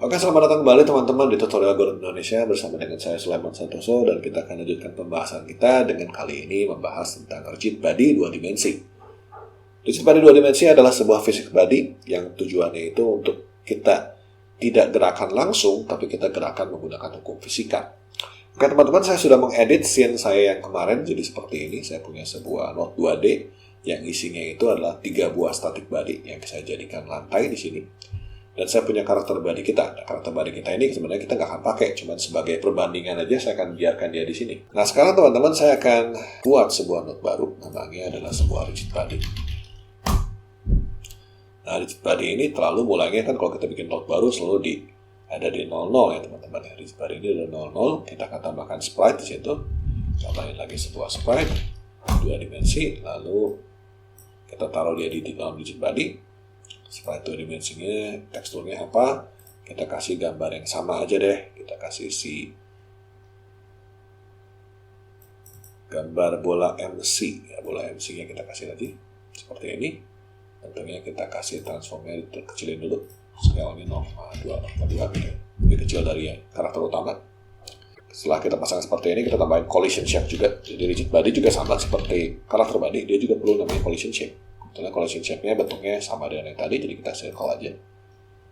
Oke, selamat datang kembali teman-teman di tutorial Algoritma Indonesia bersama dengan saya Sulaiman Santoso, dan kita akan lanjutkan pembahasan kita dengan kali ini membahas tentang rigid body 2 dimensi. Rigid body 2 dimensi adalah sebuah fisik body yang tujuannya itu untuk kita tidak gerakan langsung, tapi kita gerakan menggunakan hukum fisika. Oke teman-teman, saya sudah mengedit scene saya yang kemarin jadi seperti ini. Saya punya sebuah node 2D yang isinya itu adalah 3 buah static body yang saya jadikan lantai di sini. Dan saya punya karakter body kita. Nah, karakter body kita ini sebenarnya kita nggak akan pakai, cuman sebagai perbandingan aja saya akan biarkan dia di sini. Nah sekarang teman-teman, saya akan buat sebuah node baru, namanya adalah sebuah rigid body. Nah rigid body ini terlalu mulainya kan kalau kita bikin node baru selalu ada di 00 ya teman-teman. Rigid body ini adalah 00, kita akan tambahkan sprite di situ. Tambahin lagi sebuah sprite 2 dimensi, lalu kita taruh dia di dalam rigid body. Sprite 2 dimensinya, teksturnya apa, kita kasih gambar yang sama aja deh. Kita kasih si gambar bola MC ya, bola MC nya kita kasih lagi seperti ini. Tentunya kita kasih transformnya kecilin dulu, scale-nya 0,2 gitu, lebih kecil dari karakter utama. Setelah kita pasang seperti ini, kita tambahin collision shape juga. Jadi rigid body juga sama seperti karakter body, dia juga perlu namanya collision shape. Kebetulan collision shape-nya bentuknya sama dengan yang tadi, jadi kita circle aja.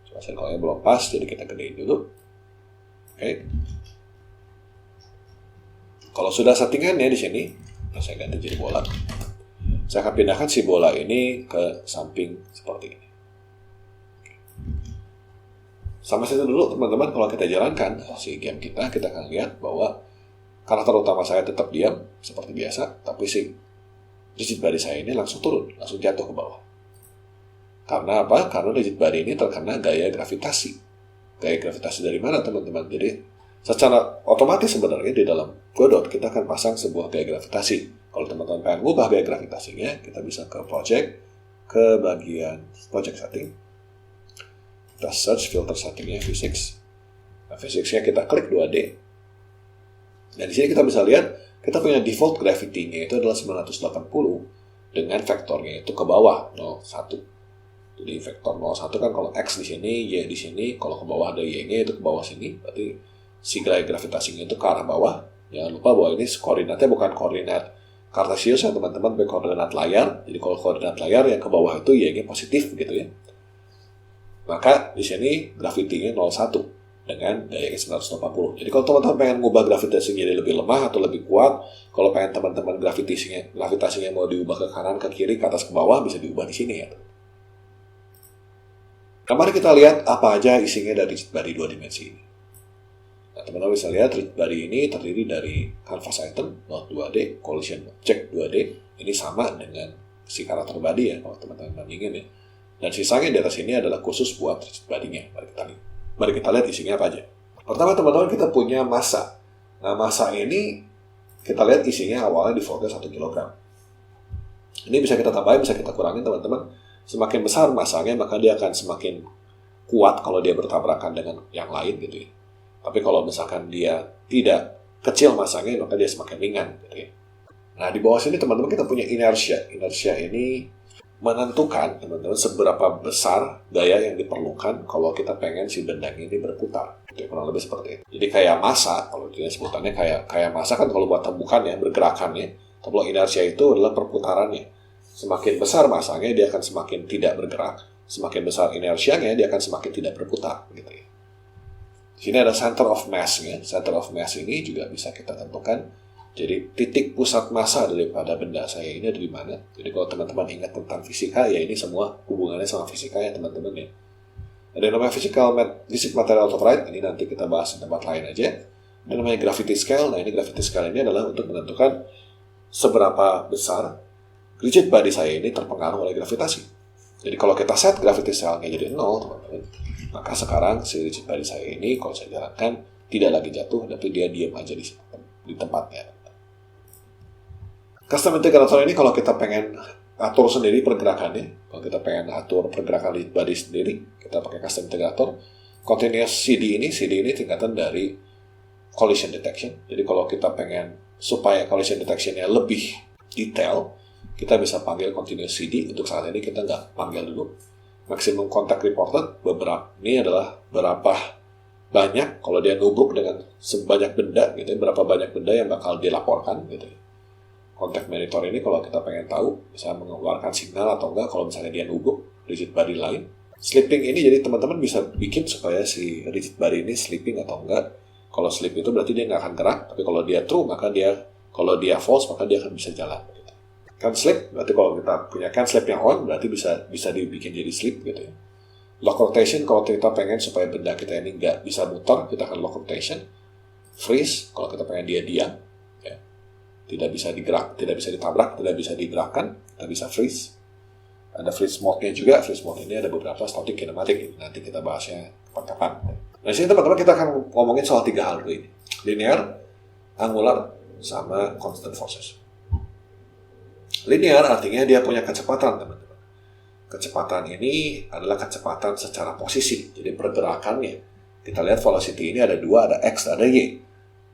Cuma circle-nya belum pas, jadi kita gedein dulu. Oke. Kalau sudah settingannya di sini, saya ganti jadi bola. Saya akan pindahkan si bola ini ke samping seperti ini. Sampai situ dulu teman-teman. Kalau kita jalankan si game kita akan lihat bahwa karakter utama saya tetap diam seperti biasa, tapi si rigid body saya ini langsung turun, langsung jatuh ke bawah. Karena apa? Karena rigid body ini terkena gaya gravitasi. Gaya gravitasi dari mana teman-teman? Jadi secara otomatis sebenarnya di dalam Godot kita akan pasang sebuah gaya gravitasi. Kalau teman-teman pengen ngubah gaya gravitasinya, kita bisa ke project, ke bagian project setting. Kita search filter settingnya physics. Nah, physicsnya kita klik 2D. Dan di sini kita bisa lihat kita punya default gravity-nya itu adalah 980 dengan vektornya itu ke bawah 01. Jadi vektor 01 kan kalau X di sini, Y di sini, kalau ke bawah ada Y-nya itu ke bawah sini, berarti si gaya gravitasinya itu ke arah bawah. Jangan lupa bahwa ini koordinatnya bukan koordinat Cartesius ya teman-teman, tapi koordinat layar. Jadi kalau koordinat layar yang ke bawah itu Y-nya positif gitu ya. Maka di sini gravity-nya 01. Dengan daya 980. Jadi kalau teman-teman pengen ngubah gravitasinya jadi lebih lemah atau lebih kuat, kalau pengen teman-teman gravitasinya mau diubah ke kanan, ke kiri, ke atas, ke bawah, bisa diubah di sini ya. Nah, mari kita lihat apa aja isinya dari rigid body 2 dimensi ini. Nah, teman-teman bisa lihat rigid body ini terdiri dari canvas item, node 2D, collision object 2D. Ini sama dengan si karakter body ya, kalau teman-teman bandingin ya. Dan sisanya di atas ini adalah khusus buat rigid body-nya. Mari kita lihat isinya apa aja. Pertama teman-teman, kita punya massa. Nah massa ini kita lihat isinya awalnya defaultnya 1 kg. Ini bisa kita tambahin, bisa kita kurangin teman-teman. Semakin besar massanya maka dia akan semakin kuat kalau dia bertabrakan dengan yang lain gitu ya. Tapi kalau misalkan dia tidak kecil massanya maka dia semakin ringan gitu ya. Nah di bawah sini teman-teman kita punya inertia. Inertia ini menentukan teman-teman seberapa besar daya yang diperlukan kalau kita pengen si benda ini berputar. Itu kurang lebih seperti itu. Jadi kayak massa, kalau itu sebutannya kayak massa kan kalau buat tembukannya, bergerakannya. Tapi kalau inersia itu adalah perputarannya. Semakin besar massanya dia akan semakin tidak bergerak, semakin besar inersianya dia akan semakin tidak berputar gitu ya. Di sini ada center of mass-nya. Center of mass ini juga bisa kita tentukan. Jadi titik pusat massa daripada benda saya ini ada di mana. Jadi kalau teman-teman ingat tentang fisika, ya ini semua hubungannya sama fisika ya teman-teman ya. Ada yang namanya physics material authority, ini nanti kita bahas di tempat lain aja. Ada namanya gravity scale. Nah ini gravity scale ini adalah untuk menentukan seberapa besar rigid body saya ini terpengaruh oleh gravitasi. Jadi kalau kita set gravity scale-nya jadi 0 teman-teman, maka sekarang si rigid body saya ini kalau saya jalankan tidak lagi jatuh, tapi dia diam aja di tempatnya. Custom integrator ini kalau kita pengen atur sendiri pergerakannya, kalau kita pengen atur pergerakan rigid body sendiri, kita pakai custom integrator. Continuous CD ini tingkatan dari collision detection. Jadi kalau kita pengen supaya collision detection-nya lebih detail, kita bisa panggil continuous CD. Untuk saat ini kita nggak panggil dulu. Maximum contact reported, ini adalah berapa banyak, kalau dia nubruk dengan sebanyak benda gitu ya, berapa banyak benda yang bakal dilaporkan gitu ya. Contact monitor ini kalau kita pengen tahu bisa mengeluarkan signal atau enggak kalau misalnya dia nubruk rigid body lain. Sleeping ini jadi teman-teman bisa bikin supaya si rigid body ini sleeping atau enggak. Kalau sleep itu berarti dia nggak akan gerak, tapi kalau dia true maka kalau dia false maka dia akan bisa jalan. Gitu. Can sleep berarti kalau kita punya can sleep yang on berarti bisa dibikin jadi sleep gitu ya. Lock rotation kalau kita pengen supaya benda kita ini nggak bisa muter, kita akan lock rotation. Freeze kalau kita pengen dia diam, ya. Tidak bisa digerak, tidak bisa ditabrak, tidak bisa digerakkan, kita bisa freeze. Ada freeze mode-nya juga. Freeze mode ini ada beberapa static kinematic. Nanti kita bahasnya kapan-kapan. Nah, di sini teman-teman kita akan ngomongin soal 3 hal dulu ini. Linear, angular, sama constant forces. Linear artinya dia punya kecepatan, teman-teman. Kecepatan ini adalah kecepatan secara posisi. Jadi pergerakannya. Kita lihat velocity ini ada 2, ada X, ada Y.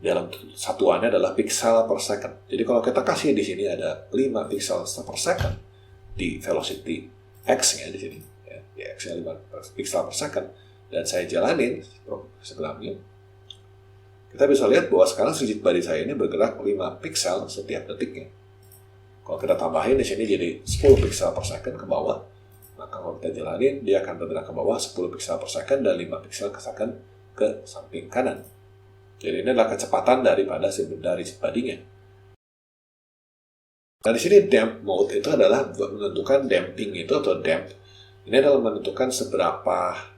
Dalam satuannya adalah pixel per second. Jadi kalau kita kasih di sini ada 5 pixel per second di velocity X-nya di sini. Ya, di X-nya 5 pixel per second. Dan saya jalanin sebelumnya. Kita bisa lihat bahwa sekarang rigid body saya ini bergerak 5 pixel setiap detiknya. Kalau kita tambahin di sini jadi 10 pixel per second ke bawah, maka kalau kita jalanin, dia akan bergerak ke bawah 10 pixel per second dan 5 pixel per second ke samping kanan. Jadi ini adalah kecepatan daripada si benda rigid body-nya. Nah di sini damp mode itu adalah menentukan damping itu atau damp. Ini adalah menentukan seberapa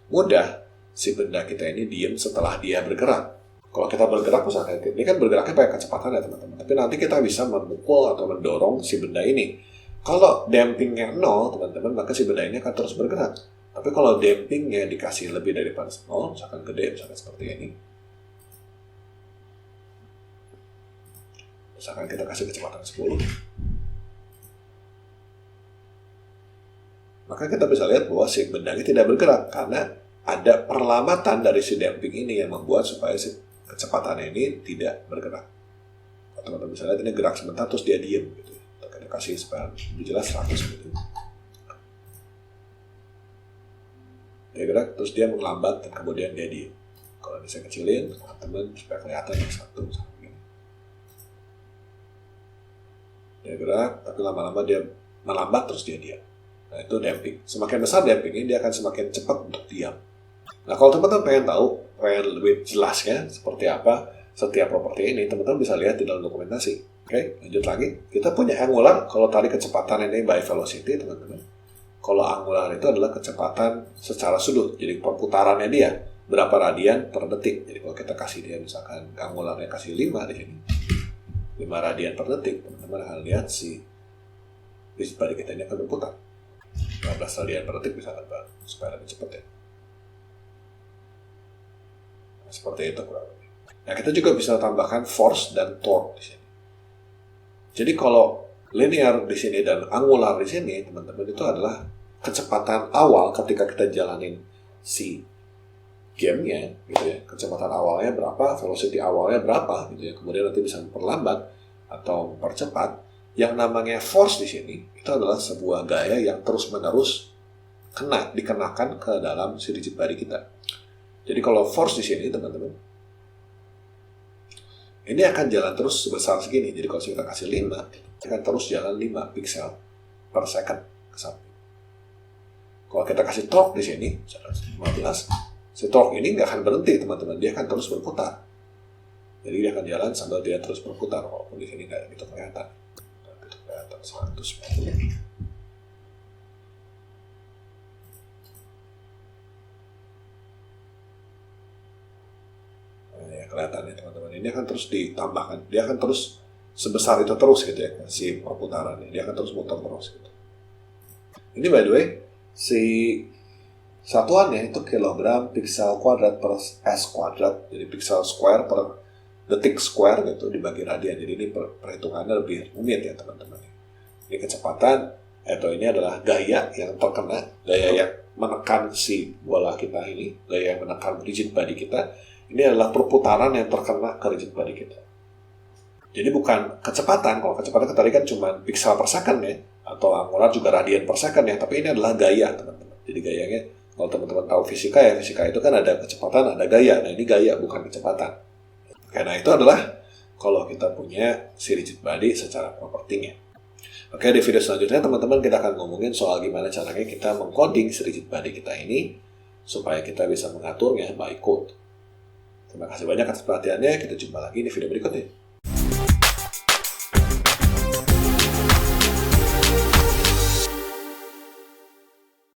mudah si benda kita ini diem setelah dia bergerak. Kalau kita bergerak misalnya, ini kan bergeraknya pakai kecepatan ya teman-teman. Tapi nanti kita bisa memukul atau mendorong si benda ini. Kalau dampingnya 0, teman-teman, maka si benda ini akan terus bergerak. Tapi kalau dampingnya dikasih lebih daripada 0, misalkan gede, misalkan seperti ini. Misalkan kita kasih kecepatan 10. Maka kita bisa lihat bahwa si benda ini tidak bergerak. Karena ada perlambatan dari si damping ini yang membuat supaya si kecepatan ini tidak bergerak. Teman-teman bisa lihat ini gerak sebentar terus dia diem gitu. Kita kasih supaya lebih jelas 100 gitu. Dia gerak terus dia melambat dan kemudian dia diem. Kalau ini saya kecilin teman-teman supaya kelihatan yang 1 begini. Dia gerak tapi lama-lama dia melambat terus dia diam. Nah itu damping. Semakin besar dampingnya dia akan semakin cepat untuk diam. Nah kalau teman-teman pengen tahu, pengen lebih jelasnya seperti apa setiap properti ini, teman-teman bisa lihat di dalam dokumentasi. Oke, lanjut lagi. Kita punya angular, kalau tadi kecepatan ini by velocity, teman-teman. Kalau angular itu adalah kecepatan secara sudut, jadi perputarannya dia, berapa radian per detik. Jadi kalau kita kasih dia misalkan angularnya kasih 5 di sini, 5 radian per detik, teman-teman akan lihat si rigid body kita ini akan berputar. 15 radian per detik misalkan, supaya lebih cepat ya. Seperti itu kurang lebih. Nah, kita juga bisa tambahkan force dan torque di sini. Jadi kalau linear di sini dan angular di sini, teman-teman, itu adalah kecepatan awal ketika kita jalanin si game-nya, gitu ya. Kecepatan awalnya berapa, velocity awalnya berapa, gitu ya. Kemudian nanti bisa memperlambat atau mempercepat. Yang namanya force di sini itu adalah sebuah gaya yang terus-menerus dikenakan ke dalam si rigid body kita. Jadi kalau force di sini, teman-teman, ini akan jalan terus sebesar segini. Jadi kalau kita kasih 5, akan terus jalan 5 pixel per second ke samping. Kalau kita kasih torque di sini, misalkan 15, si torque ini nggak akan berhenti, teman-teman. Dia akan terus berputar. Jadi dia akan jalan sambil dia terus berputar. Walaupun di sini nggak gitu kelihatan. Itu kelihatan 190. Kelihatannya teman-teman, ini akan terus ditambahkan, dia akan terus sebesar itu terus gitu ya, si perputarannya, dia akan terus muter terus gitu. Ini by the way, si satuannya itu kilogram pixel kuadrat per s kuadrat, jadi pixel square per detik square gitu dibagi radian, jadi ini perhitungannya lebih rumit ya teman-teman. Ini kecepatan, atau ini adalah gaya yang terkena, gaya yang menekan si bola kita ini, gaya yang menekan rigid body kita. Ini adalah perputaran yang terkena ke rigid body kita. Jadi bukan kecepatan. Kalau kecepatan tadi kan cuma pixel per second ya, atau angular juga radian per second ya. Tapi ini adalah gaya, teman-teman. Jadi gayanya Kalau teman-teman tahu fisika ya, fisika itu kan ada kecepatan, ada gaya. Nah ini gaya bukan kecepatan. Karena itu adalah kalau kita punya si rigid body secara propertinya. Oke, di video selanjutnya teman-teman kita akan ngomongin soal gimana caranya kita mengcoding si rigid body kita ini supaya kita bisa mengaturnya by code. Terima kasih banyak atas perhatiannya. Kita jumpa lagi di video berikutnya.